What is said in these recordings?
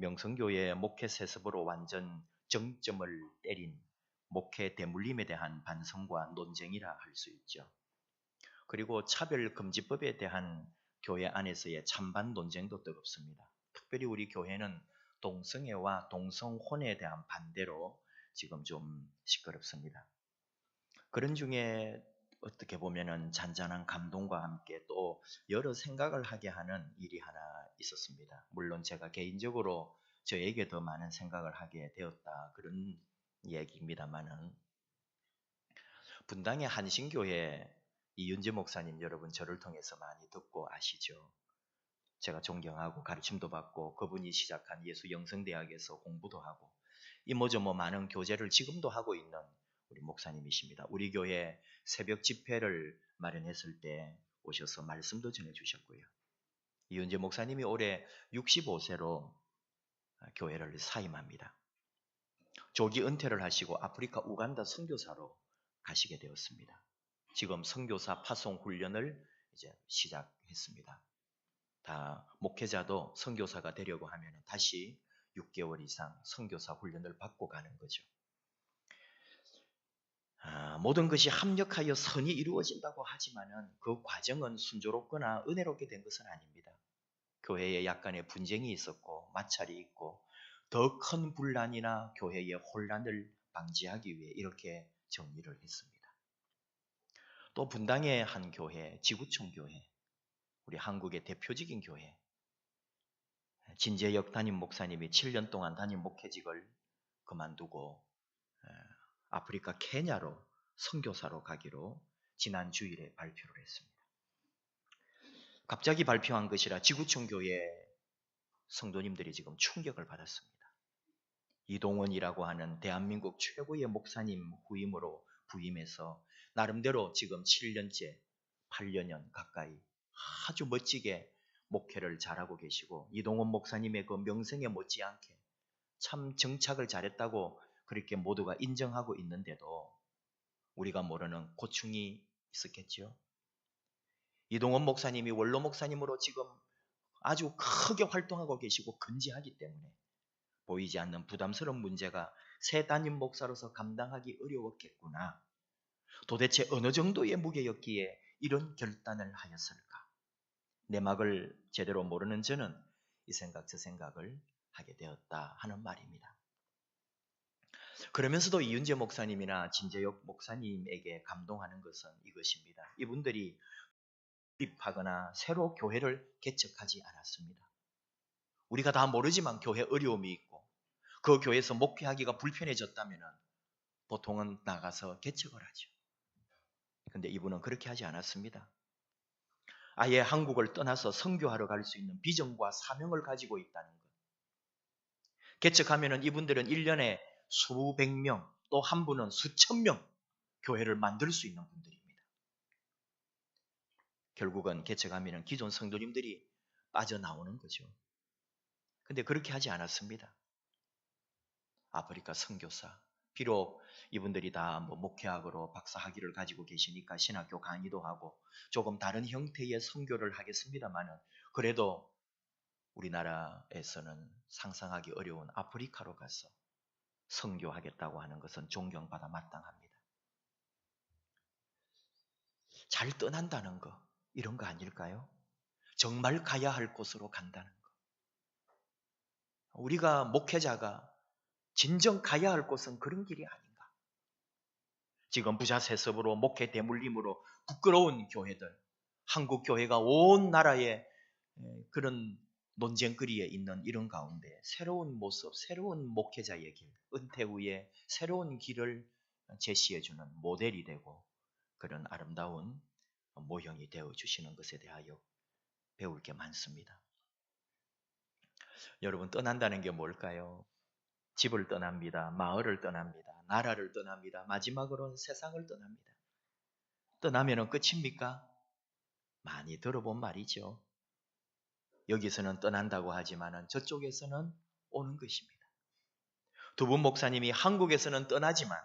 명성교회 목회 세습으로 완전 정점을 때린 목회 대물림에 대한 반성과 논쟁이라 할 수 있죠. 그리고 차별금지법에 대한 교회 안에서의 찬반 논쟁도 뜨겁습니다. 특별히 우리 교회는 동성애와 동성혼에 대한 반대로 지금 좀 시끄럽습니다. 그런 중에 어떻게 보면은 잔잔한 감동과 함께 또 여러 생각을 하게 하는 일이 하나 있었습니다. 물론 제가 개인적으로 저에게 더 많은 생각을 하게 되었다 그런 얘기입니다만은, 분당의 한신교회 이윤재 목사님 여러분 저를 통해서 많이 듣고 아시죠? 제가 존경하고 가르침도 받고 그분이 시작한 예수 영성대학에서 공부도 하고 이모저모 많은 교제를 지금도 하고 있는 우리 목사님이십니다. 우리 교회 새벽 집회를 마련했을 때 오셔서 말씀도 전해주셨고요. 이윤재 목사님이 올해 65세로 교회를 사임합니다. 조기 은퇴를 하시고 아프리카 우간다 선교사로 가시게 되었습니다. 지금 선교사 파송 훈련을 이제 시작했습니다. 다 목회자도 선교사가 되려고 하면 다시 6개월 이상 선교사 훈련을 받고 가는 거죠. 모든 것이 합력하여 선이 이루어진다고 하지만은 그 과정은 순조롭거나 은혜롭게 된 것은 아닙니다. 교회에 약간의 분쟁이 있었고 마찰이 있고 더 큰 분란이나 교회의 혼란을 방지하기 위해 이렇게 정리를 했습니다. 또 분당의 한 교회, 지구촌 교회, 우리 한국의 대표적인 교회, 진재혁 담임 목사님이 7년 동안 담임 목회직을 그만두고 아프리카 케냐로 선교사로 가기로 지난 주일에 발표를 했습니다. 갑자기 발표한 것이라 지구촌 교회 성도님들이 지금 충격을 받았습니다. 이동원이라고 하는 대한민국 최고의 목사님 후임으로 부임해서 나름대로 지금 7년째, 8년 가까이 아주 멋지게 목회를 잘하고 계시고, 이동원 목사님의 그 명성에 못지않게 참 정착을 잘했다고 그렇게 모두가 인정하고 있는데도 우리가 모르는 고충이 있었겠죠. 이동원 목사님이 원로 목사님으로 지금 아주 크게 활동하고 계시고 근지하기 때문에 보이지 않는 부담스러운 문제가 새 담임 목사로서 감당하기 어려웠겠구나. 도대체 어느 정도의 무게였기에 이런 결단을 하였을까? 내막을 제대로 모르는 저는 이 생각 저 생각을 하게 되었다 하는 말입니다. 그러면서도 이윤재 목사님이나 진재혁 목사님에게 감동하는 것은 이것입니다. 이분들이 입하거나 새로 교회를 개척하지 않았습니다. 우리가 다 모르지만 교회 어려움이 있고 그 교회에서 목회하기가 불편해졌다면 보통은 나가서 개척을 하죠. 그런데 이분은 그렇게 하지 않았습니다. 아예 한국을 떠나서 선교하러 갈 수 있는 비전과 사명을 가지고 있다는 것. 개척하면 이분들은 1년에 수백 명, 또 한 분은 수천 명 교회를 만들 수 있는 분들입니다. 결국은 개척하면 기존 성도님들이 빠져나오는 거죠. 근데 그렇게 하지 않았습니다. 아프리카 선교사, 비록 이분들이 다 목회학으로 박사학위를 가지고 계시니까 신학교 강의도 하고 조금 다른 형태의 선교를 하겠습니다만은, 그래도 우리나라에서는 상상하기 어려운 아프리카로 가서 선교하겠다고 하는 것은 존경받아 마땅합니다. 잘 떠난다는 거, 이런 거 아닐까요? 정말 가야 할 곳으로 간다는 거. 우리가 목회자가 진정 가야 할 곳은 그런 길이 아닌가. 지금 부자세습으로 목회 대물림으로 부끄러운 교회들, 한국 교회가 온 나라에 그런 논쟁거리에 있는 이런 가운데 새로운 모습, 새로운 목회자의 길, 은퇴 후에 새로운 길을 제시해주는 모델이 되고 그런 아름다운 모형이 되어주시는 것에 대하여 배울 게 많습니다. 여러분, 떠난다는 게 뭘까요? 집을 떠납니다. 마을을 떠납니다. 나라를 떠납니다. 마지막으로는 세상을 떠납니다. 떠나면 끝입니까? 많이 들어본 말이죠. 여기서는 떠난다고 하지만 저쪽에서는 오는 것입니다. 두 분 목사님이 한국에서는 떠나지만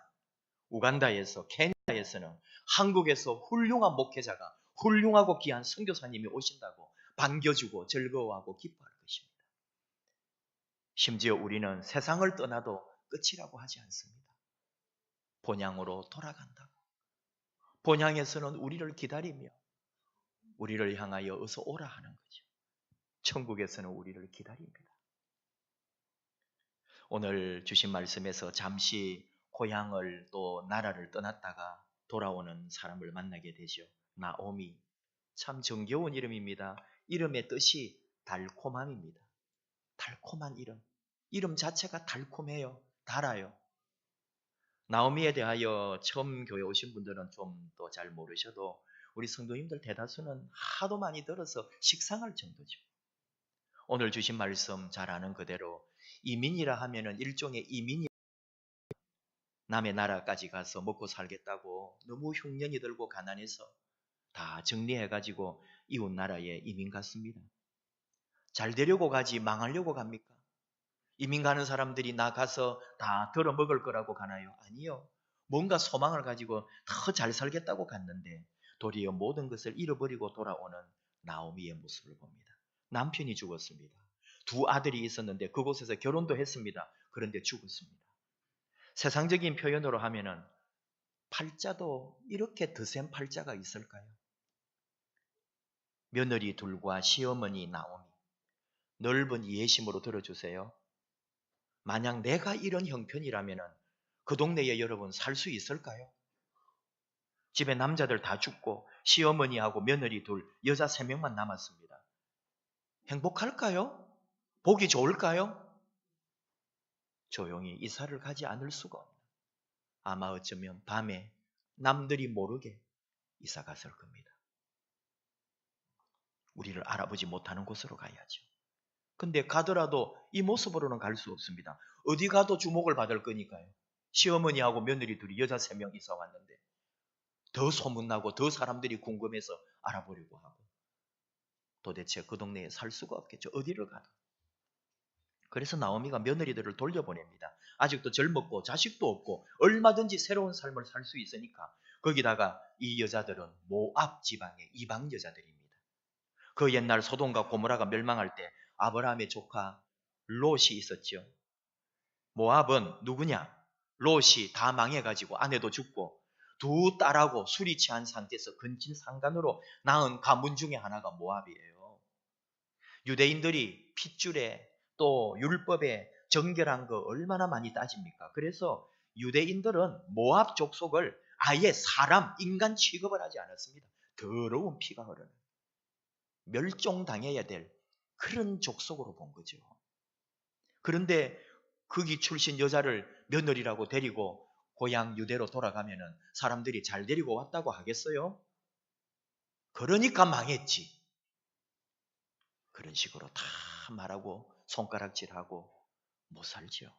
우간다에서, 케냐에서는 한국에서 훌륭한 목회자가, 훌륭하고 귀한 선교사님이 오신다고 반겨주고 즐거워하고 기뻐할 것입니다. 심지어 우리는 세상을 떠나도 끝이라고 하지 않습니다. 본향으로 돌아간다고. 본향에서는 우리를 기다리며 우리를 향하여 어서 오라 하는 거죠. 천국에서는 우리를 기다립니다. 오늘 주신 말씀에서 잠시 고향을 또 나라를 떠났다가 돌아오는 사람을 만나게 되죠. 나오미. 참 정겨운 이름입니다. 이름의 뜻이 달콤함입니다. 달콤한 이름. 이름 자체가 달콤해요. 달아요. 나오미에 대하여 처음 교회 오신 분들은 좀 더 잘 모르셔도 우리 성도님들 대다수는 하도 많이 들어서 식상할 정도죠. 오늘 주신 말씀 잘 아는 그대로 이민이라 하면은 일종의 이민이 남의 나라까지 가서 먹고 살겠다고 너무 흉년이 들고 가난해서 다 정리해가지고 이웃 나라에 이민 갔습니다. 잘 되려고 가지 망하려고 갑니까? 이민 가는 사람들이 나 가서 다 덜어 먹을 거라고 가나요? 아니요. 뭔가 소망을 가지고 더 잘 살겠다고 갔는데 도리어 모든 것을 잃어버리고 돌아오는 나오미의 모습을 봅니다. 남편이 죽었습니다. 두 아들이 있었는데 그곳에서 결혼도 했습니다. 그런데 죽었습니다. 세상적인 표현으로 하면은 팔자도 이렇게 드센 팔자가 있을까요? 며느리 둘과 시어머니 나오미. 넓은 이해심으로 들어주세요. 만약 내가 이런 형편이라면 그 동네에 여러분 살 수 있을까요? 집에 남자들 다 죽고 시어머니하고 며느리 둘, 여자 3명만 남았습니다. 행복할까요? 보기 좋을까요? 조용히 이사를 가지 않을 수가 없는. 아마 어쩌면 밤에 남들이 모르게 이사 갔을 겁니다. 우리를 알아보지 못하는 곳으로 가야죠. 근데 가더라도 이 모습으로는 갈 수 없습니다. 어디 가도 주목을 받을 거니까요. 시어머니하고 며느리 둘이 여자 3명 이사 왔는데 더 소문나고 더 사람들이 궁금해서 알아보려고 하고 도대체 그 동네에 살 수가 없겠죠. 어디를 가도. 그래서 나오미가 며느리들을 돌려보냅니다. 아직도 젊었고 자식도 없고 얼마든지 새로운 삶을 살 수 있으니까 거기다가 이 여자들은 모압 지방의 이방 여자들입니다. 그 옛날 소돔과 고모라가 멸망할 때 아브라함의 조카 롯이 있었죠. 모압은 누구냐? 롯이 다 망해가지고 아내도 죽고 두 딸하고 술이 취한 상태에서 근친상간으로 낳은 가문 중에 하나가 모압이에요. 유대인들이 핏줄에 또 율법에 정결한 거 얼마나 많이 따집니까? 그래서 유대인들은 모압 족속을 아예 사람, 인간 취급을 하지 않았습니다. 더러운 피가 흐르는 멸종당해야 될 그런 족속으로 본 거죠. 그런데 거기 출신 여자를 며느리라고 데리고 고향 유대로 돌아가면은 사람들이 잘 데리고 왔다고 하겠어요? 그러니까 망했지. 그런 식으로 다 말하고 손가락질하고 못 살죠.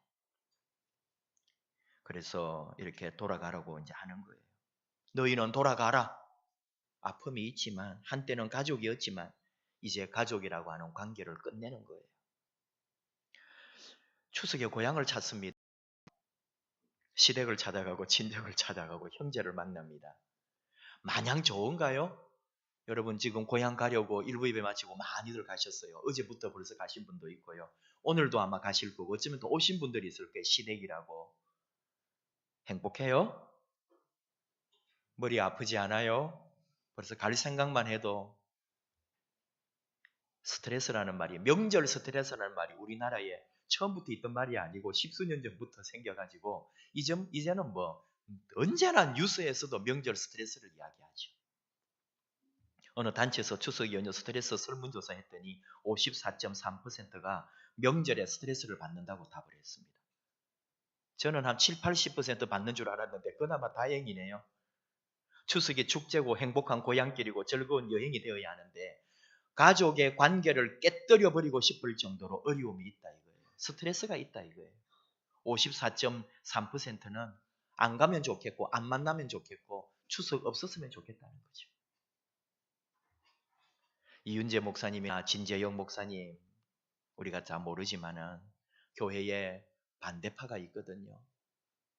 그래서 이렇게 돌아가라고 이제 하는 거예요. 너희는 돌아가라. 아픔이 있지만 한때는 가족이었지만 이제 가족이라고 하는 관계를 끝내는 거예요. 추석에 고향을 찾습니다. 시댁을 찾아가고 친정을 찾아가고 형제를 만납니다. 마냥 좋은가요? 여러분 지금 고향 가려고 일부 예배 마치고 많이들 가셨어요. 어제부터 벌써 가신 분도 있고요. 오늘도 아마 가실 거고 어쩌면 또 오신 분들이 있을 거예요. 시댁이라고. 행복해요? 머리 아프지 않아요? 벌써 갈 생각만 해도 스트레스라는 말이, 명절 스트레스라는 말이 우리나라에 처음부터 있던 말이 아니고 십수년 전부터 생겨가지고 이제는 뭐 언제나 뉴스에서도 명절 스트레스를 이야기하죠. 어느 단체에서 추석 연휴 스트레스 설문조사 했더니 54.3%가 명절에 스트레스를 받는다고 답을 했습니다. 저는 한 7, 80% 받는 줄 알았는데 그나마 다행이네요. 추석이 축제고 행복한 고향길이고 즐거운 여행이 되어야 하는데 가족의 관계를 깨뜨려버리고 싶을 정도로 어려움이 있다 이거예요. 스트레스가 있다 이거예요. 54.3%는 안 가면 좋겠고 안 만나면 좋겠고 추석 없었으면 좋겠다는 거죠. 이윤재 목사님이나 진재영 목사님 우리가 잘 모르지만은 교회에 반대파가 있거든요.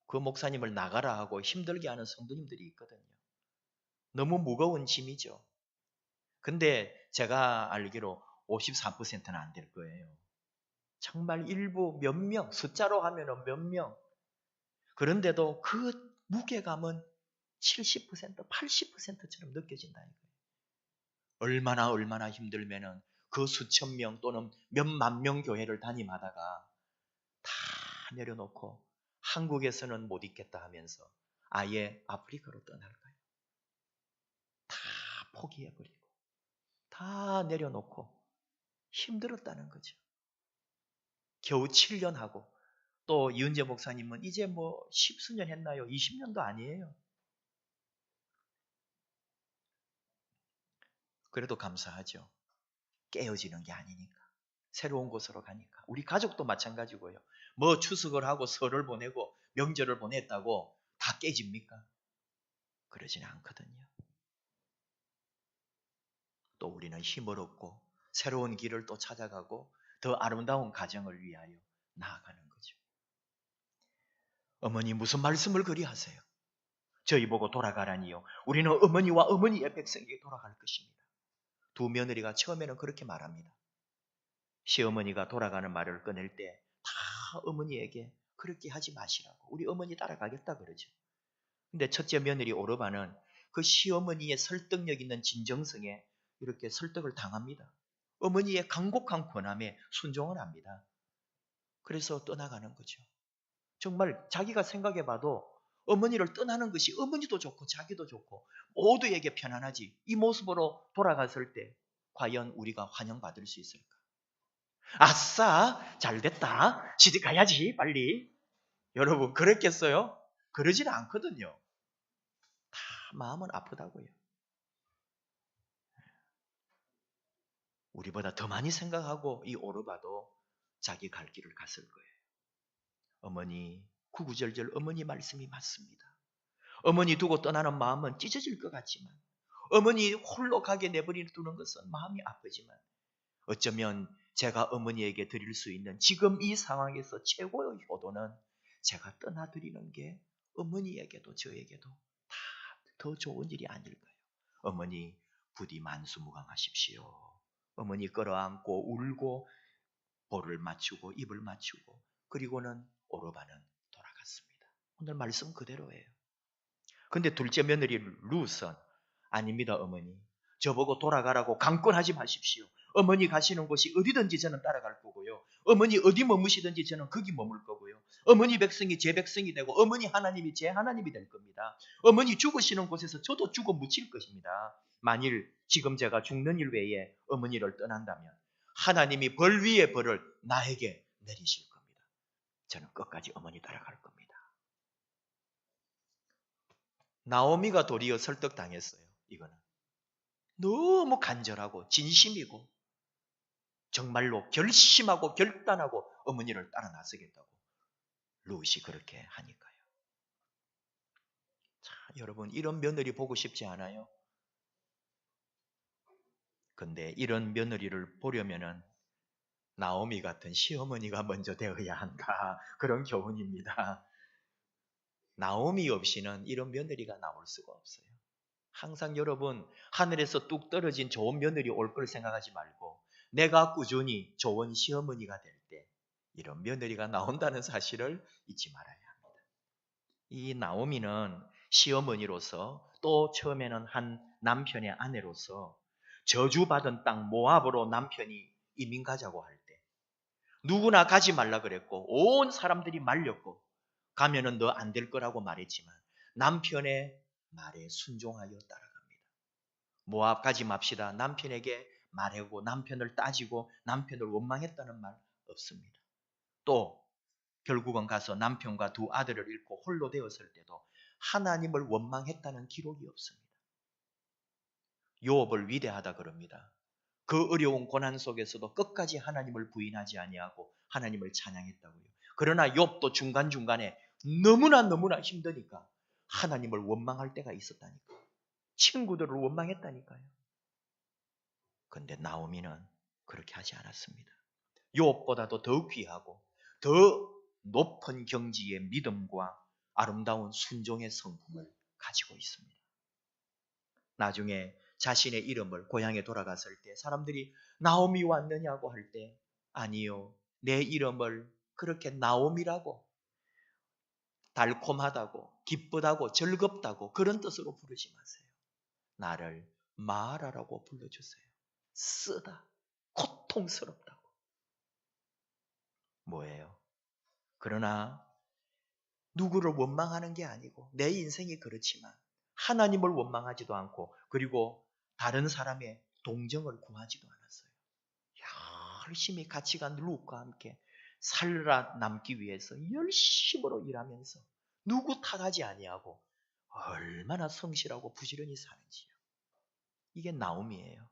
그 목사님을 나가라 하고 힘들게 하는 성도님들이 있거든요. 너무 무거운 짐이죠. 근데 제가 알기로 54%는 안 될 거예요. 정말 일부 몇 명, 숫자로 하면 몇 명. 그런데도 그 무게감은 70%, 80%처럼 느껴진다 이거예요. 얼마나 힘들면은 그 수천 명 또는 몇만 명 교회를 담임하다가 다 내려놓고 한국에서는 못 있겠다 하면서 아예 아프리카로 떠날까요? 다 포기해버리고 다 내려놓고 힘들었다는 거죠. 겨우 7년 하고 또 이은재 목사님은 이제 뭐 10수년 했나요? 20년도 아니에요. 그래도 감사하죠. 깨어지는 게 아니니까. 새로운 곳으로 가니까. 우리 가족도 마찬가지고요. 뭐 추석을 하고 설을 보내고 명절을 보냈다고 다 깨집니까? 그러지는 않거든요. 또 우리는 힘을 얻고 새로운 길을 또 찾아가고 더 아름다운 가정을 위하여 나아가는 거죠. 어머니 무슨 말씀을 그리 하세요? 저희 보고 돌아가라니요. 우리는 어머니와 어머니의 백성에게 돌아갈 것입니다. 두 며느리가 처음에는 그렇게 말합니다. 시어머니가 돌아가는 말을 꺼낼 때 다 어머니에게 그렇게 하지 마시라고. 우리 어머니 따라가겠다 그러죠. 근데 첫째 며느리 오르바는 그 시어머니의 설득력 있는 진정성에 이렇게 설득을 당합니다. 어머니의 간곡한 권함에 순종을 합니다. 그래서 떠나가는 거죠. 정말 자기가 생각해봐도 어머니를 떠나는 것이 어머니도 좋고 자기도 좋고 모두에게 편안하지. 이 모습으로 돌아갔을 때 과연 우리가 환영받을 수 있을까? 아싸, 잘됐다. 시집 가야지, 빨리. 여러분, 그랬겠어요? 그러지는 않거든요. 다 마음은 아프다고요. 우리보다 더 많이 생각하고 이 오르바도 자기 갈 길을 갔을 거예요. 어머니, 구구절절 어머니 말씀이 맞습니다. 어머니 두고 떠나는 마음은 찢어질 것 같지만 어머니 홀로 가게 내버려 두는 것은 마음이 아프지만 어쩌면 제가 어머니에게 드릴 수 있는 지금 이 상황에서 최고의 효도는 제가 떠나드리는 게 어머니에게도 저에게도 다 더 좋은 일이 아닐까요? 어머니 부디 만수무강하십시오. 어머니 끌어안고 울고 볼을 맞추고 입을 맞추고 그리고는 오르바는 돌아갔습니다. 오늘 말씀 그대로예요. 근데 둘째 며느리 루선 아닙니다 어머니. 저보고 돌아가라고 강권하지 마십시오. 어머니 가시는 곳이 어디든지 저는 따라갈 거고요. 어머니 어디 머무시든지 저는 거기 머물 거고요. 어머니 백성이 제 백성이 되고 어머니 하나님이 제 하나님이 될 겁니다. 어머니 죽으시는 곳에서 저도 죽어 묻힐 것입니다. 만일 지금 제가 죽는 일 외에 어머니를 떠난다면 하나님이 벌 위에 벌을 나에게 내리실 겁니다. 저는 끝까지 어머니 따라갈 겁니다. 나오미가 도리어 설득당했어요. 이거는 너무 간절하고 진심이고 정말로 결심하고 결단하고 어머니를 따라 나서겠다고 룻이 그렇게 하니까요. 자, 여러분 이런 며느리 보고 싶지 않아요? 근데 이런 며느리를 보려면은 나오미 같은 시어머니가 먼저 되어야 한다. 그런 교훈입니다. 나오미 없이는 이런 며느리가 나올 수가 없어요. 항상 여러분 하늘에서 뚝 떨어진 좋은 며느리 올 걸 생각하지 말고 내가 꾸준히 좋은 시어머니가 될 때 이런 며느리가 나온다는 사실을 잊지 말아야 합니다. 이 나오미는 시어머니로서 또 처음에는 한 남편의 아내로서 저주받은 땅 모압으로 남편이 이민 가자고 할 때 누구나 가지 말라 그랬고 온 사람들이 말렸고 가면은 너 안 될 거라고 말했지만 남편의 말에 순종하여 따라갑니다. 모압 가지 맙시다. 남편에게 말하고 남편을 따지고 남편을 원망했다는 말 없습니다. 또 결국은 가서 남편과 두 아들을 잃고 홀로 되었을 때도 하나님을 원망했다는 기록이 없습니다. 욥을 위대하다 그럽니다. 그 어려운 고난 속에서도 끝까지 하나님을 부인하지 아니하고 하나님을 찬양했다고요. 그러나 욥도 중간중간에 너무나 힘드니까 하나님을 원망할 때가 있었다니까요. 친구들을 원망했다니까요. 그런데 나오미는 그렇게 하지 않았습니다. 욥보다도 더 귀하고 더 높은 경지의 믿음과 아름다운 순종의 성품을 가지고 있습니다. 나중에 자신의 이름을 고향에 돌아갔을 때 사람들이 나오미 왔느냐고 할 때 아니요 내 이름을 그렇게 나옴이라고, 달콤하다고, 기쁘다고, 즐겁다고 그런 뜻으로 부르지 마세요. 나를 마라라고 불러주세요. 쓰다, 고통스럽다고. 뭐예요? 그러나 누구를 원망하는 게 아니고 내 인생이 그렇지만 하나님을 원망하지도 않고 그리고 다른 사람의 동정을 구하지도 않았어요. 열심히 같이 간 룩과 함께 살아남기 위해서 열심으로 일하면서 누구 탓하지 아니하고 얼마나 성실하고 부지런히 사는지요. 이게 나오미예요.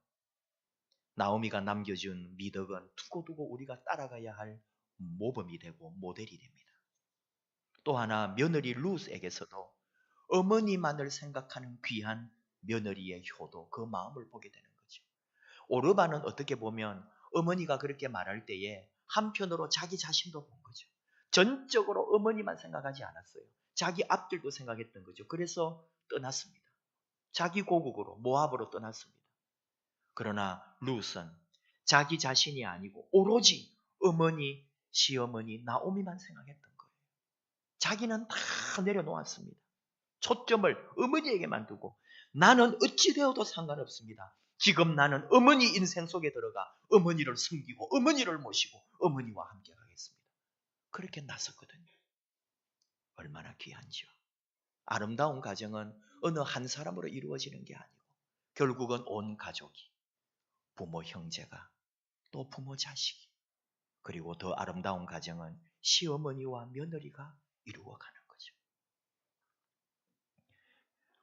나오미가 남겨준 미덕은 두고두고 우리가 따라가야 할 모범이 되고 모델이 됩니다. 또 하나 며느리 룻에게서도 어머니만을 생각하는 귀한 며느리의 효도, 그 마음을 보게 되는 거죠. 오르바는 어떻게 보면 어머니가 그렇게 말할 때에 한편으로 자기 자신도 본 거죠. 전적으로 어머니만 생각하지 않았어요. 자기 앞길도 생각했던 거죠. 그래서 떠났습니다. 자기 고국으로 모압으로 떠났습니다. 그러나 룻은 자기 자신이 아니고 오로지 어머니, 시어머니, 나오미만 생각했던 거예요. 자기는 다 내려놓았습니다. 초점을 어머니에게만 두고 나는 어찌 되어도 상관없습니다. 지금 나는 어머니 인생 속에 들어가 어머니를 섬기고 어머니를 모시고 어머니와 함께 가겠습니다. 그렇게 나섰거든요. 얼마나 귀한지요. 아름다운 가정은 어느 한 사람으로 이루어지는 게 아니고 결국은 온 가족이, 부모 형제가, 또 부모 자식이, 그리고 더 아름다운 가정은 시어머니와 며느리가 이루어가는 거죠.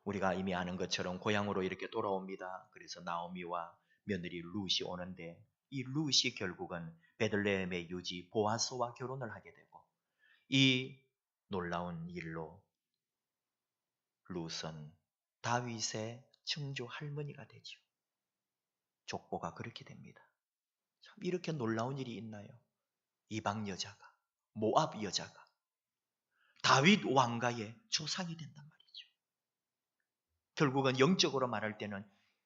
우리가 이미 아는 것처럼 고향으로 이렇게 돌아옵니다. 그래서 나오미와 며느리 룻이 오는데 이 룻이 결국은 베들레헴의 유지 보아스와 결혼을 하게 되고 이 놀라운 일로 룻은 다윗의 증조 할머니가 되죠. 족보가 그렇게 됩니다. 참 이렇게 놀라운 일이 있나요? 이방 여자가, 모압 여자가 다윗 왕가의 조상이 된단 말이죠. 결국은 영적으로 말할 때는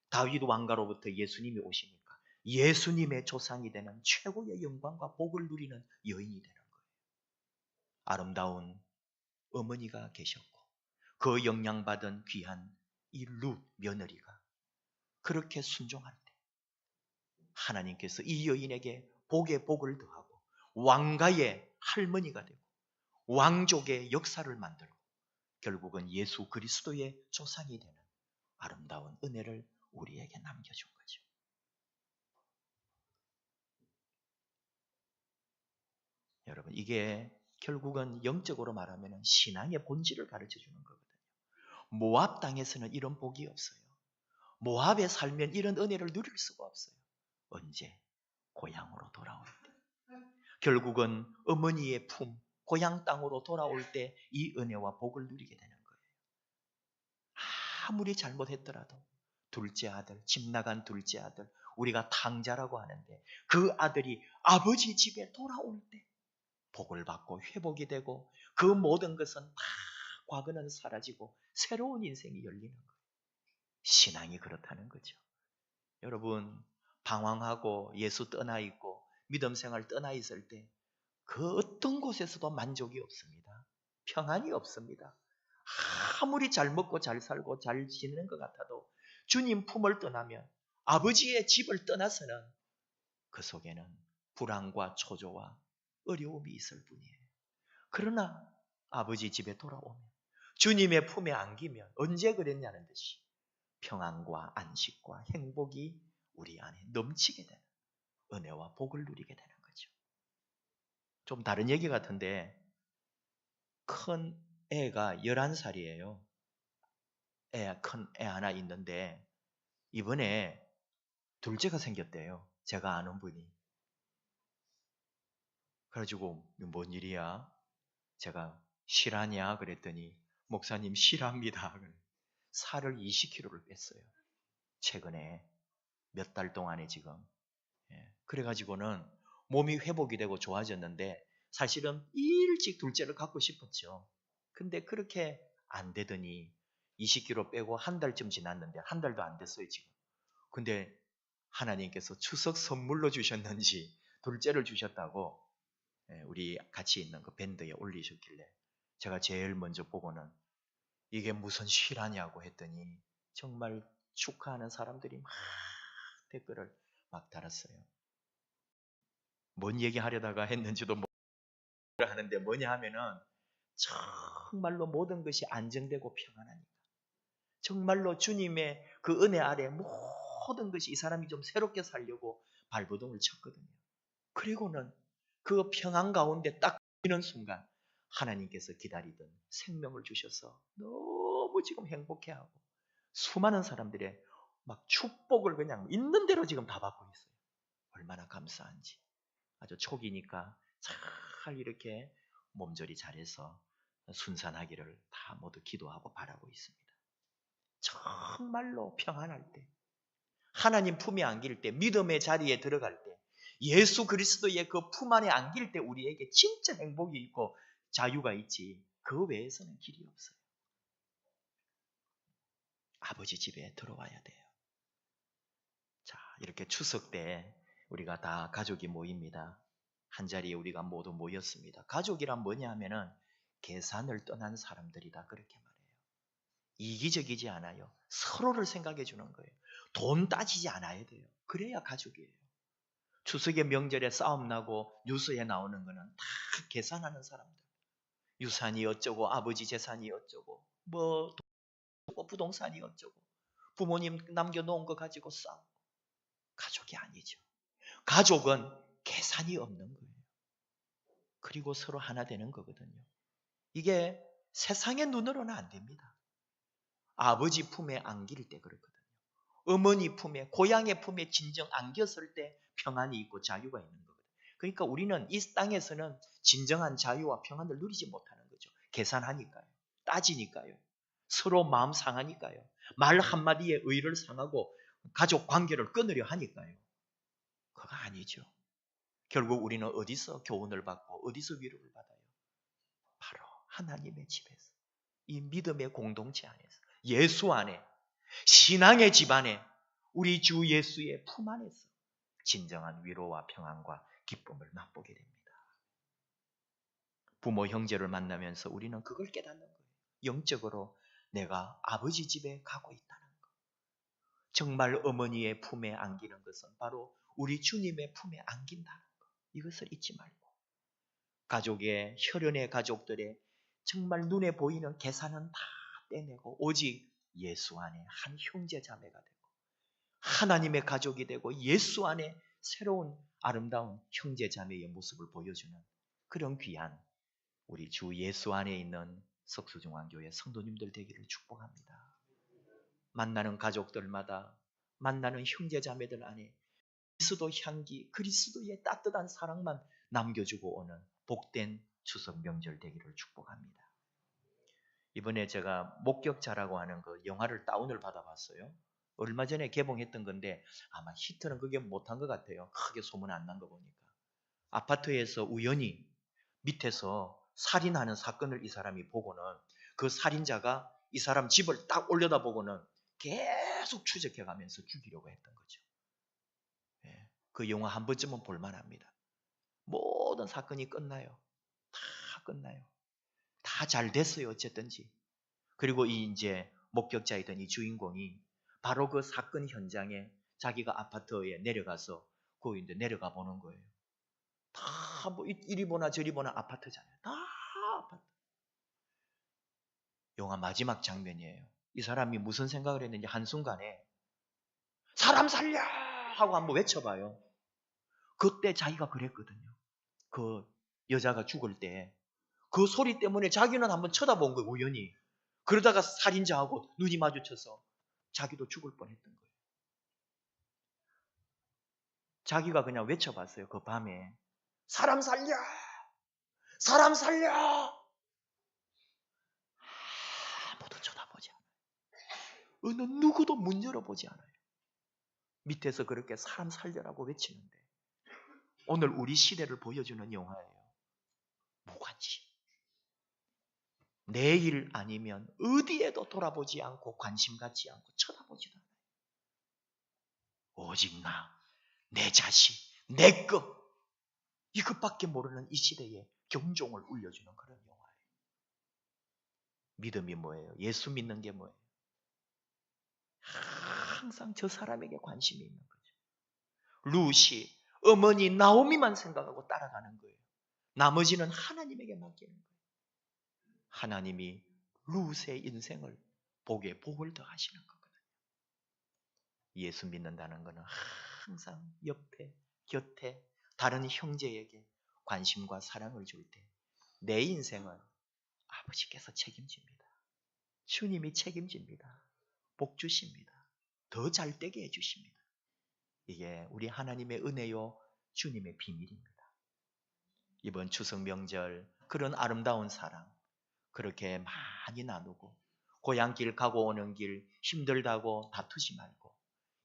다윗 왕가로부터 예수님이 오시니까 예수님의 조상이 되는 최고의 영광과 복을 누리는 여인이 되는 거예요. 아름다운 어머니가 계셨고 그 영향받은 귀한 이 룻 며느리가 그렇게 순종할 때 하나님께서 이 여인에게 복에 복을 더하고 왕가의 할머니가 되고 왕족의 역사를 만들고 결국은 예수 그리스도의 조상이 되는 아름다운 은혜를 우리에게 남겨준 거죠. 여러분, 이게 결국은 영적으로 말하면 신앙의 본질을 가르쳐 주는 거거든요. 모압 땅에서는 이런 복이 없어요. 모압에 살면 이런 은혜를 누릴 수가 없어요. 언제? 고향으로 돌아올 때. 결국은 어머니의 품, 고향 땅으로 돌아올 때 이 은혜와 복을 누리게 되는 거예요. 아무리 잘못했더라도 둘째 아들, 집 나간 둘째 아들, 우리가 탕자라고 하는데 그 아들이 아버지 집에 돌아올 때 복을 받고 회복이 되고 그 모든 것은 다 과거는 사라지고 새로운 인생이 열리는 거예요. 신앙이 그렇다는 거죠. 여러분, 방황하고 예수 떠나 있고 믿음 생활 떠나 있을 때 그 어떤 곳에서도 만족이 없습니다. 평안이 없습니다. 아무리 잘 먹고 잘 살고 잘 지내는 것 같아도 주님 품을 떠나면 아버지의 집을 떠나서는 그 속에는 불안과 초조와 어려움이 있을 뿐이에요. 그러나 아버지 집에 돌아오면 주님의 품에 안기면 언제 그랬냐는 듯이 평안과 안식과 행복이 우리 안에 넘치게 되는 은혜와 복을 누리게 되는 거죠. 좀 다른 얘기 같은데 큰 애가 11살이에요. 큰 애 하나 있는데 이번에 둘째가 생겼대요. 제가 아는 분이. 그래가지고 뭔 일이야? 제가 실하냐? 그랬더니 목사님 실합니다. 살을 20kg를 뺐어요. 최근에 몇 달 동안에 지금. 그래가지고는 몸이 회복이 되고 좋아졌는데 사실은 일찍 둘째를 갖고 싶었죠. 근데 그렇게 안 되더니 20kg 빼고 한 달쯤 지났는데 한 달도 안 됐어요 지금. 근데 하나님께서 추석 선물로 주셨는지 둘째를 주셨다고 우리 같이 있는 그 밴드에 올리셨길래 제가 제일 먼저 보고는 이게 무슨 실화냐고 했더니 정말 축하하는 사람들이 막 댓글을 막 달았어요. 뭔 얘기하려다가 했는지도 하는데 뭐냐 하면은 정말로 모든 것이 안정되고 평안하니까 정말로 주님의 그 은혜 아래 모든 것이 이 사람이 좀 새롭게 살려고 발버둥을 쳤거든요. 그리고는 그 평안 가운데 딱 보이는 순간 하나님께서 기다리던 생명을 주셔서 너무 지금 행복해하고 수많은 사람들의 막 축복을 그냥 있는 대로 지금 다 받고 있어요. 얼마나 감사한지. 아주 초기니까 잘 이렇게 몸조리 잘해서 순산하기를 다 모두 기도하고 바라고 있습니다. 정말로 평안할 때, 하나님 품에 안길 때, 믿음의 자리에 들어갈 때, 예수 그리스도의 그 품 안에 안길 때 우리에게 진짜 행복이 있고 자유가 있지 그 외에서는 길이 없어요. 아버지 집에 들어와야 돼요. 자, 이렇게 추석 때 우리가 다 가족이 모입니다. 한자리에 우리가 모두 모였습니다. 가족이란 뭐냐 하면은 계산을 떠난 사람들이다 그렇게 말해요. 이기적이지 않아요. 서로를 생각해 주는 거예요. 돈 따지지 않아야 돼요. 그래야 가족이에요. 추석의 명절에 싸움 나고 뉴스에 나오는 거는 다 계산하는 사람들. 유산이 어쩌고 아버지 재산이 어쩌고 뭐 부동산이 어쩌고 부모님 남겨놓은 거 가지고 싸우고. 가족이 아니죠. 가족은 계산이 없는 거예요. 그리고 서로 하나 되는 거거든요. 이게 세상의 눈으로는 안 됩니다. 아버지 품에 안길 때 그렇거든요. 어머니 품에, 고향의 품에 진정 안겼을 때 평안이 있고 자유가 있는 거거든요. 그러니까 우리는 이 땅에서는 진정한 자유와 평안을 누리지 못하는 거죠. 계산하니까요. 따지니까요. 서로 마음 상하니까요. 말 한마디에 의를 상하고 가족 관계를 끊으려 하니까요. 그거 아니죠. 결국 우리는 어디서 교훈을 받고 어디서 위로를 받아요? 바로 하나님의 집에서. 이 믿음의 공동체 안에서. 예수 안에. 신앙의 집 안에. 우리 주 예수의 품 안에서. 진정한 위로와 평안과 기쁨을 맛보게 됩니다. 부모 형제를 만나면서 우리는 그걸 깨닫는 거예요. 영적으로 내가 아버지 집에 가고 있다는 것. 정말 어머니의 품에 안기는 것은 바로 우리 주님의 품에 안긴다는 것. 이것을 잊지 말고 가족의 혈연의 가족들의 정말 눈에 보이는 계산은 다 떼내고 오직 예수 안에 한 형제 자매가 되고 하나님의 가족이 되고 예수 안에 새로운 아름다운 형제 자매의 모습을 보여주는 그런 귀한 우리 주 예수 안에 있는 석수중앙교회 성도님들 되기를 축복합니다. 만나는 가족들마다 만나는 형제 자매들 안에 그리스도 향기, 그리스도의 따뜻한 사랑만 남겨주고 오는 복된 추석 명절 되기를 축복합니다. 이번에 제가 목격자라고 하는 그 영화를 다운을 받아봤어요. 얼마 전에 개봉했던 건데 아마 히트는 그게 못한 것 같아요. 크게 소문 안 난 거 보니까. 아파트에서 우연히 밑에서 살인하는 사건을 이 사람이 보고는 그 살인자가 이 사람 집을 딱 올려다보고는 계속 추적해가면서 죽이려고 했던 거죠. 그 영화 한 번쯤은 볼만합니다. 모든 사건이 끝나요. 다 끝나요. 다 잘 됐어요. 어쨌든지. 그리고 이제 목격자이던 이 주인공이 바로 그 사건 현장에 자기가 아파트에 내려가서 거기 이제 내려가 보는 거예요. 다 뭐 이리 보나 저리 보나 아파트잖아요. 다 아파트. 영화 마지막 장면이에요. 이 사람이 무슨 생각을 했는지 한순간에 사람 살려! 하고 한번 외쳐봐요. 그때 자기가 그랬거든요. 그 여자가 죽을 때 그 소리 때문에 자기는 한번 쳐다본 거예요. 우연히. 그러다가 살인자하고 눈이 마주쳐서 자기도 죽을 뻔했던 거예요. 자기가 그냥 외쳐봤어요. 그 밤에 사람 살려! 사람 살려! 아무도 쳐다보지 않아요. 어느 누구도 문 열어보지 않아요. 밑에서 그렇게 사람 살려라고 외치는데 오늘 우리 시대를 보여주는 영화예요. 무관심. 내일 아니면 어디에도 돌아보지 않고 관심 갖지 않고 쳐다보지도 않아요. 오직 나, 내 자식, 내 것. 이것밖에 모르는 이 시대에 경종을 울려주는 그런 영화예요. 믿음이 뭐예요? 예수 믿는 게 뭐예요? 항상 저 사람에게 관심이 있는 거죠. 룻이 어머니 나오미만 생각하고 따라가는 거예요. 나머지는 하나님에게 맡기는 거예요. 하나님이 룻의 인생을 복을 더하시는 거거든요. 예수 믿는다는 것은 항상 옆에, 곁에 다른 형제에게 관심과 사랑을 줄 때 내 인생은 아버지께서 책임집니다. 주님이 책임집니다. 복 주십니다. 더 잘되게 해주십니다. 이게 우리 하나님의 은혜요, 주님의 비밀입니다. 이번 추석 명절 그런 아름다운 사랑 그렇게 많이 나누고 고향길 가고 오는 길 힘들다고 다투지 말고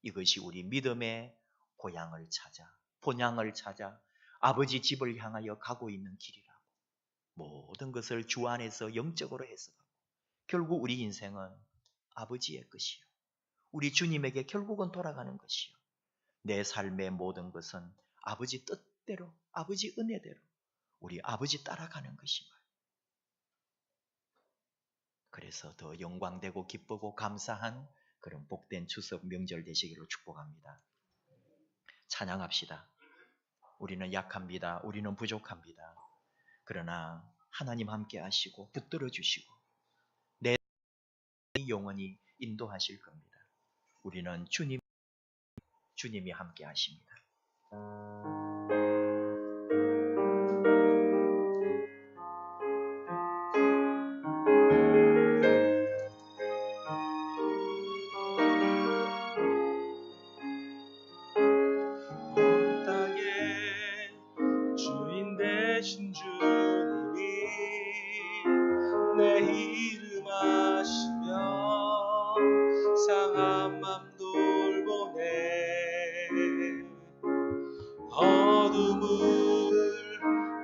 이것이 우리 믿음의 고향을 찾아 본향을 찾아 아버지 집을 향하여 가고 있는 길이라고 모든 것을 주 안에서 영적으로 해석하고 결국 우리 인생은 아버지의 것이요 우리 주님에게 결국은 돌아가는 것이요 내 삶의 모든 것은 아버지 뜻대로 아버지 은혜대로 우리 아버지 따라가는 것이며 그래서 더 영광되고 기쁘고 감사한 그런 복된 추석 명절 되시기를 축복합니다. 찬양합시다. 우리는 약합니다. 우리는 부족합니다. 그러나 하나님 함께 하시고 붙들어 주시고 내 영원히 인도하실 겁니다. 우리는 주님이 함께 하십니다. 내 이름 아시며 상한 맘 돌보네 어둠을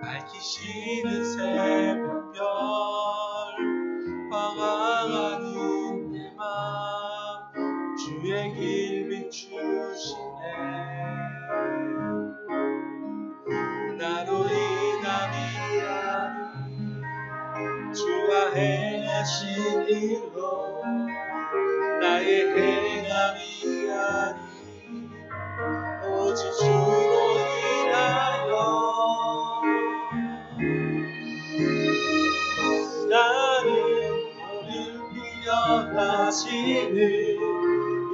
밝히시는 새벽별 방황하는 내 맘 주의 길 비추시네 나로 인함이야 주가 행하신 일로 나의 행함이 아니 오직 주로 인하여 나는 너를 기억하시는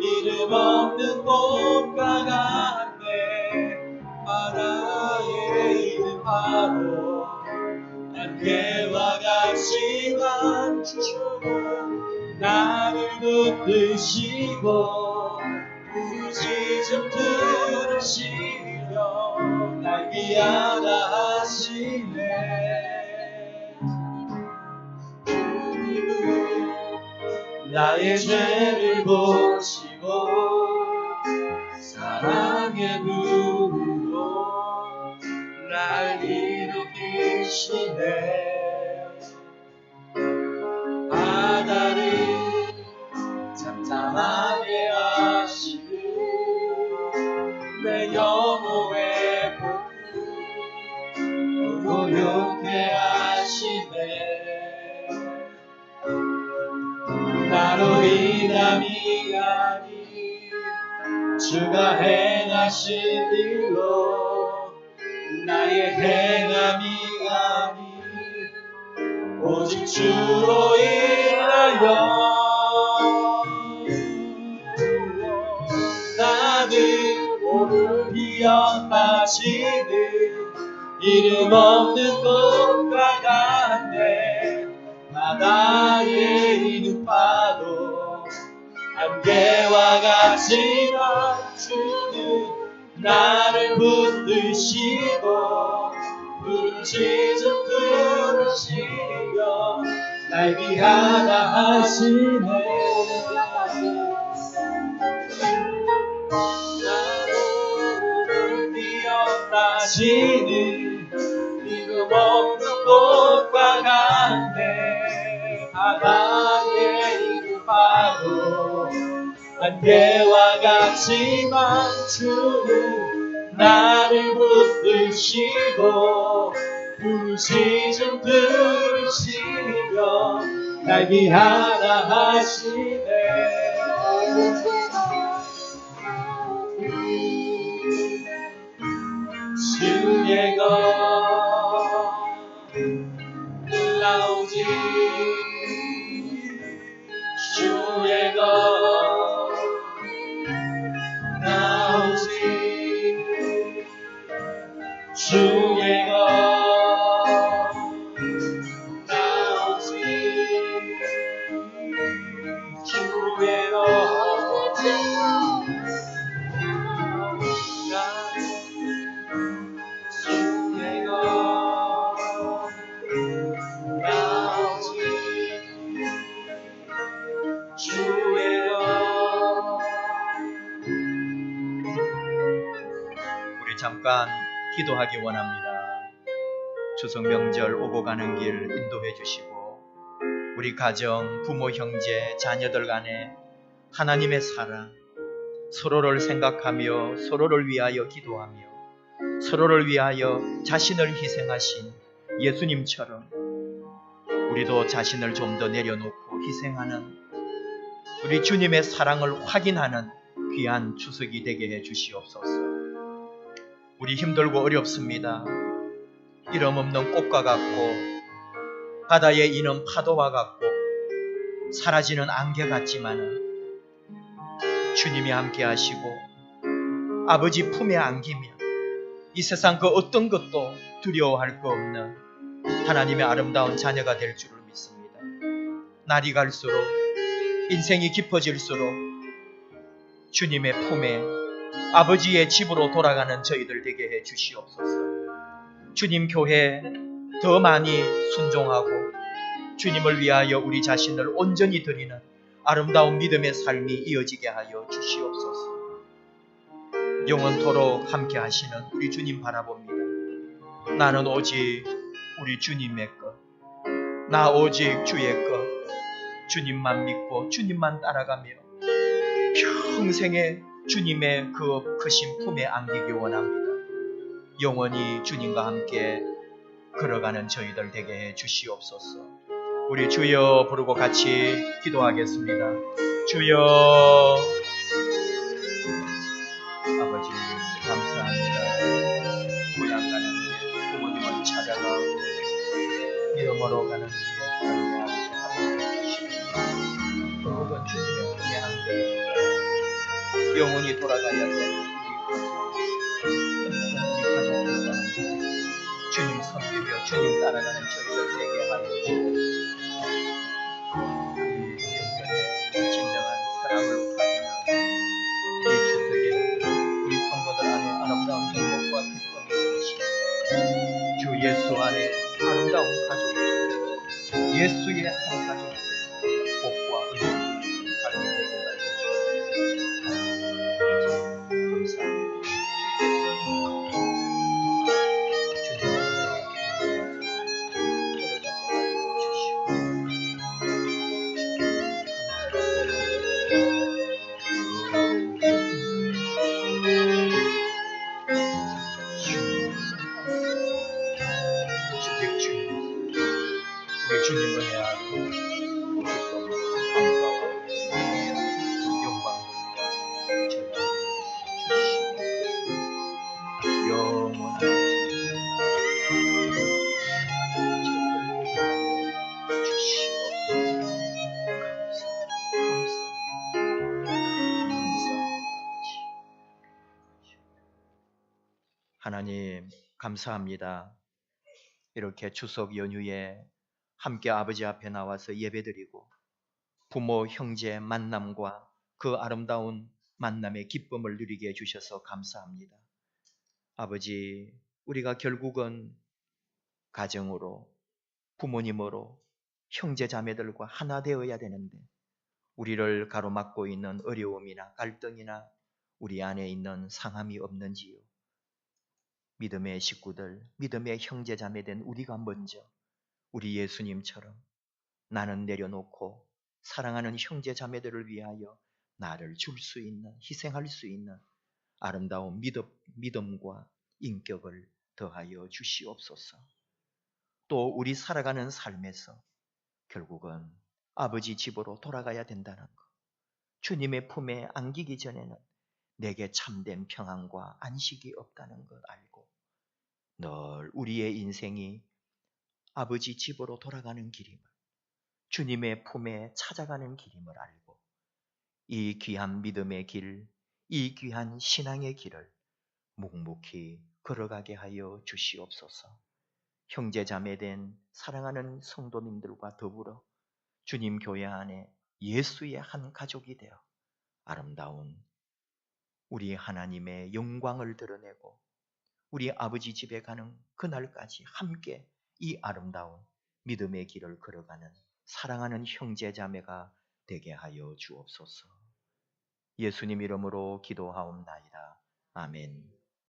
이름 없는 꽃과 같네 바다의 이름 바로 안개와 같지만 주는 나를 붙드시고 부르짖음 들으시며 날 귀하다 하시네 주님은 나의 죄를 보시고 사랑의 눈으로 날 일으키시네 바다를 잠잠하게 하시고 내 영혼의 복을 고요케 하시네 나로 인함이 아닌 주가 행하신 일로 나의 행함이 아닌 오직 주로 인하여 나는 오늘 기억하시는 이름 없는 꽃과 같네 바다의 이름 파도 안개와 같지만 주는 나를 붙드시고 부르짖음 들으시며 날 귀하다 하시네 나를 기억하시는 이름 없는 꽃과 같네 바다의 이름 바로 안개와 같지만 주는 나를 붙드시고 주시고 부르짖음 들으시며 날 귀하다 하시네. 주의 것 나오지 주의 것 나오지 주의 것 나오지 주의 것 우리 잠깐 기도하기 원합니다. 추석 명절 오고 가는 길 인도해 주시고 우리 가정, 부모, 형제, 자녀들 간에 하나님의 사랑, 서로를 생각하며 서로를 위하여 기도하며 서로를 위하여 자신을 희생하신 예수님처럼 우리도 자신을 좀 더 내려놓고 희생하는 우리 주님의 사랑을 확인하는 귀한 추석이 되게 해 주시옵소서. 우리 힘들고 어렵습니다. 이름 없는 꽃과 같고 바다에 이는 파도와 같고 사라지는 안개 같지만은 주님이 함께 하시고 아버지 품에 안기며 이 세상 그 어떤 것도 두려워할 거 없는 하나님의 아름다운 자녀가 될 줄을 믿습니다. 날이 갈수록 인생이 깊어질수록 주님의 품에 아버지의 집으로 돌아가는 저희들 되게 해 주시옵소서. 주님 교회에 더 많이 순종하고 주님을 위하여 우리 자신을 온전히 드리는 아름다운 믿음의 삶이 이어지게 하여 주시옵소서. 영원토록 함께 하시는 우리 주님 바라봅니다. 나는 오직 우리 주님의 것, 나 오직 주의 것, 주님만 믿고 주님만 따라가며 평생에 주님의 그 크신 품에 안기기 원합니다. 영원히 주님과 함께 걸어가는 저희들 되게 해 주시옵소서. 우리 주여 부르고 같이 기도하겠습니다. 주여. 아버지 감사합니다. 고향 가는 길 부모님을 찾아가고 이름으로 가는 길에 삶의 아버지 함께 해주시고 결국은 주님의 품에 안겨 영원히 돌아가야 될 우리 가족들과 주님 섬기며 주님 따라가는 저희들 되게 하여 주시옵소서. 이 영전의 진정한 사랑을 확인하고 이 추석에 우리 성도들 안에 아름다운 행복과 기쁨이 되시고 주 예수 안에 아름다운 가족, 예수의 한 가족 복과 은혜를 가지게 되게 하여 주시옵소서. 감사합니다. 주님 은혜하고 감사와 영광과 주시옵소서. 영원한 하나님 감사합니다. 이렇게 추석 연휴에 함께 아버지 앞에 나와서 예배드리고 부모 형제 만남과 그 아름다운 만남의 기쁨을 누리게 해주셔서 감사합니다. 아버지, 우리가 결국은 가정으로 부모님으로 형제 자매들과 하나 되어야 되는데 우리를 가로막고 있는 어려움이나 갈등이나 우리 안에 있는 상함이 없는지요. 믿음의 식구들, 믿음의 형제 자매 된 우리가 먼저 우리 예수님처럼 나는 내려놓고 사랑하는 형제 자매들을 위하여 나를 줄 수 있는, 희생할 수 있는 아름다운 믿음과 인격을 더하여 주시옵소서. 또 우리 살아가는 삶에서 결국은 아버지 집으로 돌아가야 된다는 것, 주님의 품에 안기기 전에는 내게 참된 평안과 안식이 없다는 것 알고 늘 우리의 인생이 아버지 집으로 돌아가는 길임을, 주님의 품에 찾아가는 길임을 알고 이 귀한 믿음의 길, 이 귀한 신앙의 길을 묵묵히 걸어가게 하여 주시옵소서. 형제자매된 사랑하는 성도님들과 더불어 주님 교회 안에 예수의 한 가족이 되어 아름다운 우리 하나님의 영광을 드러내고 우리 아버지 집에 가는 그날까지 함께 이 아름다운 믿음의 길을 걸어가는 사랑하는 형제자매가 되게 하여 주옵소서. 예수님 이름으로 기도하옵나이다. 아멘.